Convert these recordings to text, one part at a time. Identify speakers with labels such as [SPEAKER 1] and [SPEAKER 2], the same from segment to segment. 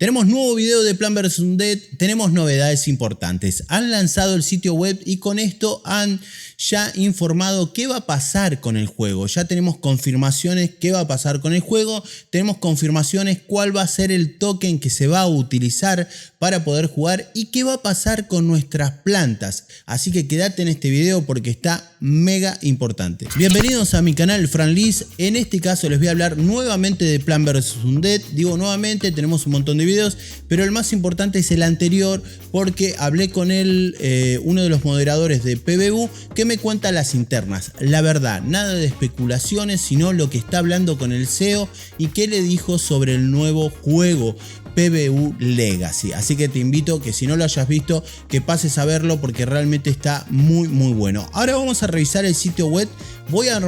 [SPEAKER 1] Tenemos nuevo video de Plants vs Undead, tenemos novedades importantes. Han lanzado el sitio web y con esto han ya informado qué va a pasar con el juego. Ya tenemos confirmaciones qué va a pasar con el juego, tenemos confirmaciones cuál va a ser el token que se va a utilizar para poder jugar y qué va a pasar con nuestras plantas. Así que quédate en este video porque está mega importante. Bienvenidos a mi canal Franlis. En este caso les voy a hablar nuevamente de Plants vs Undead. Digo nuevamente, tenemos un montón de videos, pero el más importante es el anterior porque hablé con él, uno de los moderadores de PBU, que me cuenta las internas. La verdad, nada de especulaciones, sino lo que está hablando con el CEO y qué le dijo sobre el nuevo juego PBU Legacy. Así que te invito que si no lo hayas visto, que pases a verlo porque realmente está muy bueno. Ahora vamos a revisar el sitio web. Voy a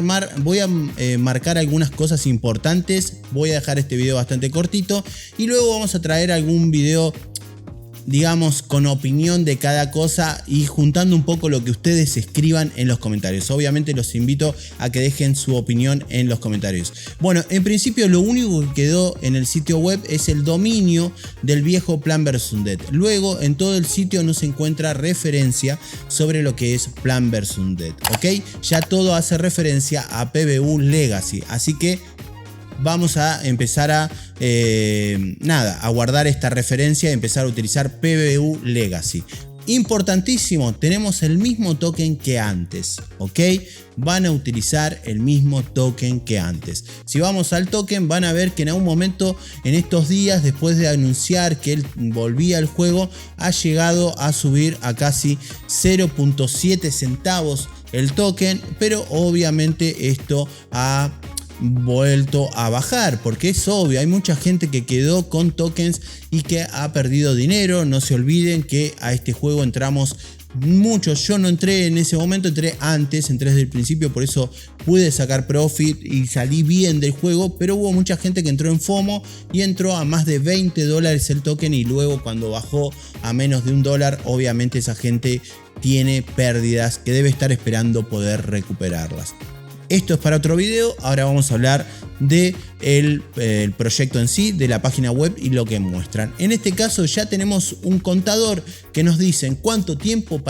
[SPEAKER 1] marcar algunas cosas importantes. Voy a dejar este video bastante cortito y luego vamos a traer algún video, digamos, con opinión de cada cosa y juntando un poco lo que ustedes escriban en los comentarios. Obviamente los invito a que dejen su opinión en los comentarios. Bueno, en principio lo único que quedó en el sitio web es el dominio del viejo Plants vs Undead. Luego en todo el sitio no se encuentra referencia sobre lo que es Plants vs Undead, ¿ok? Ya todo hace referencia a PBU Legacy, así que vamos a empezar a guardar esta referencia y empezar a utilizar PBU Legacy. Importantísimo, tenemos el mismo token que antes, ¿ok? Van a utilizar el mismo token que antes. Si vamos al token, van a ver que en algún momento en estos días, después de anunciar que él volvía al juego, ha llegado a subir a casi 0.7 centavos el token, pero obviamente esto ha vuelto a bajar porque es obvio, hay mucha gente que quedó con tokens y que ha perdido dinero. No se olviden que a este juego entramos muchos, yo no entré en ese momento, entré antes, entré desde el principio, por eso pude sacar profit y salí bien del juego, pero hubo mucha gente que entró en FOMO y entró a más de $20 el token y luego cuando bajó a menos de $1, obviamente esa gente tiene pérdidas que debe estar esperando poder recuperarlas. Esto es para otro video. Ahora vamos a hablar de el proyecto en sí, de la página web y lo que muestran. En este caso ya tenemos un contador que nos dicen cuánto tiempo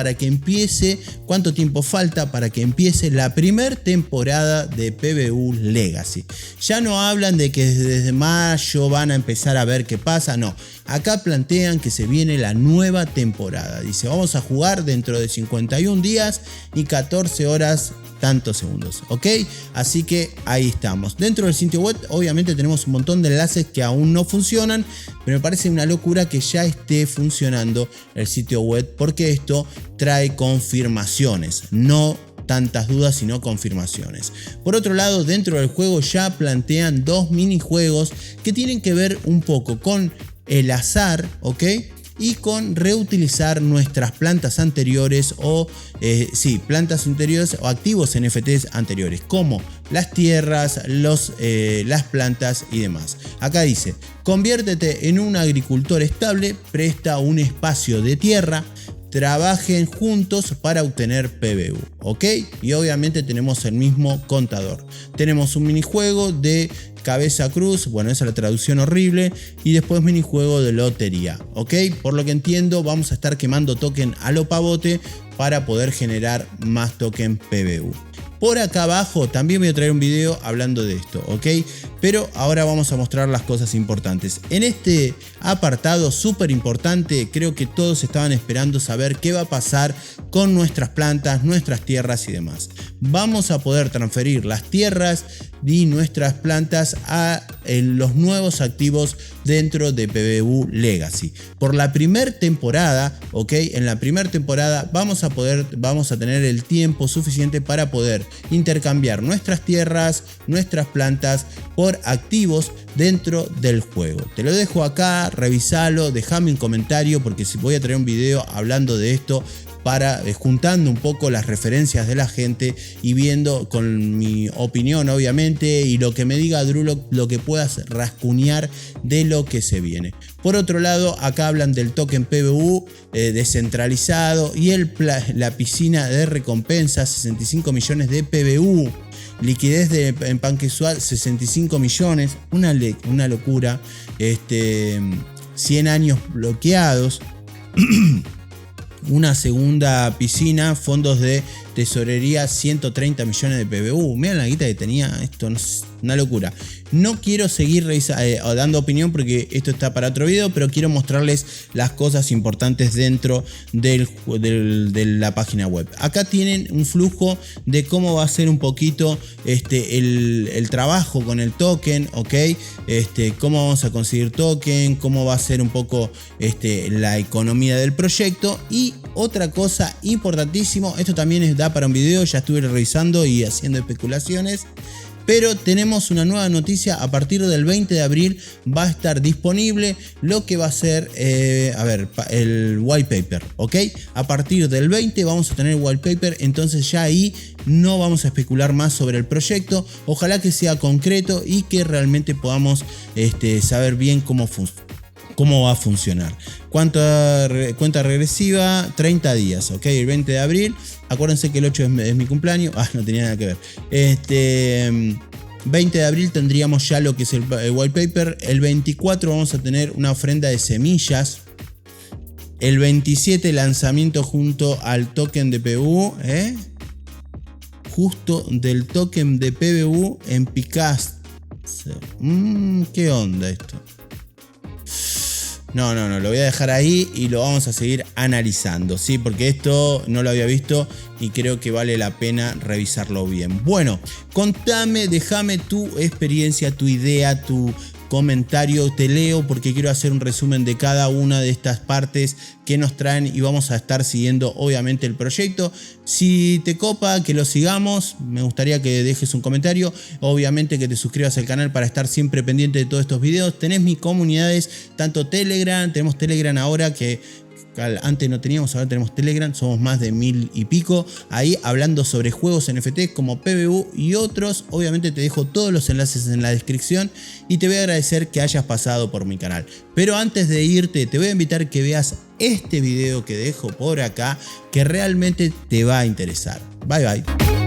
[SPEAKER 1] falta para que empiece la primera temporada de PBU Legacy. Ya no hablan de que desde mayo van a empezar a ver qué pasa, no. Acá plantean que se viene la nueva temporada. Dice, vamos a jugar dentro de 51 días y 14 horas tantos segundos, ¿ok? Así que ahí estamos. Dentro del sitio web obviamente tenemos un montón de enlaces que aún no funcionan, pero me parece una locura que ya esté funcionando el sitio web porque esto trae confirmaciones, no tantas dudas sino confirmaciones. Por otro lado, dentro del juego ya plantean dos minijuegos que tienen que ver un poco con el azar, ¿ok? Y con reutilizar nuestras plantas anteriores plantas anteriores o activos NFTs anteriores, como las tierras, las plantas y demás. Acá dice, conviértete en un agricultor estable, presta un espacio de tierra, trabajen juntos para obtener PBU, ¿ok? Y obviamente tenemos el mismo contador. Tenemos un minijuego de cabeza cruz, bueno, esa es la traducción horrible, y después minijuego de lotería, ¿ok? Por lo que entiendo, vamos a estar quemando token a lo pavote para poder generar más token PBU. Por acá abajo también voy a traer un video hablando de esto, ¿ok? Pero ahora vamos a mostrar las cosas importantes. En este apartado súper importante, creo que todos estaban esperando saber qué va a pasar con nuestras plantas, nuestras tierras y demás. Vamos a poder transferir las tierras y nuestras plantas a los nuevos activos dentro de PBU Legacy. Por la primera temporada, ¿ok? En la primera temporada vamos a tener el tiempo suficiente para poder intercambiar nuestras tierras, nuestras plantas por activos dentro del juego. Te lo dejo acá, revisalo, déjame un comentario porque si voy a traer un video hablando de esto para juntando un poco las referencias de la gente y viendo con mi opinión obviamente y lo que me diga Drulo, lo que puedas rascuñar de lo que se viene. Por otro lado, acá hablan del token PBU descentralizado y la piscina de recompensas, 65 millones de PBU. Liquidez en PancakeSwap 65 millones, una locura. 100 años bloqueados. Una segunda piscina, fondos de tesorería, 130 millones de PBU. Miren la guita que tenía, esto no es una locura. No quiero seguir dando opinión porque esto está para otro video, pero quiero mostrarles las cosas importantes dentro de la página web. Acá tienen un flujo de cómo va a ser un poquito el trabajo con el token, ¿ok? Cómo vamos a conseguir token, cómo va a ser un poco la economía del proyecto. Y otra cosa importantísimo, esto también da para un video, ya estuve revisando y haciendo especulaciones. Pero tenemos una nueva noticia: a partir del 20 de abril va a estar disponible lo que va a ser, el white paper, ¿ok? A partir del 20 vamos a tener white paper, entonces ya ahí no vamos a especular más sobre el proyecto. Ojalá que sea concreto y que realmente podamos saber bien cómo va a funcionar. Cuenta regresiva, 30 días, ¿ok? El 20 de abril. Acuérdense que el 8 es mi cumpleaños. No tenía nada que ver. 20 de abril tendríamos ya lo que es el white paper. El 24 vamos a tener una ofrenda de semillas. El 27 lanzamiento junto al token de PBU. Justo del token de PBU en Picast. ¿Qué onda esto? No, lo voy a dejar ahí y lo vamos a seguir analizando, ¿sí? Porque esto no lo había visto y creo que vale la pena revisarlo bien. Bueno, contame, déjame tu experiencia, tu idea, tu comentario, te leo porque quiero hacer un resumen de cada una de estas partes que nos traen y vamos a estar siguiendo obviamente el proyecto. Si te copa que lo sigamos, me gustaría que dejes un comentario, obviamente que te suscribas al canal para estar siempre pendiente de todos estos videos. Tenés mis comunidades, tanto Telegram, tenemos Telegram ahora que antes no teníamos, ahora tenemos Telegram, somos más de 1000 y pico, ahí hablando sobre juegos NFT como PBU y otros. Obviamente te dejo todos los enlaces en la descripción y te voy a agradecer que hayas pasado por mi canal. Pero antes de irte, te voy a invitar que veas este video que dejo por acá, que realmente te va a interesar. Bye bye.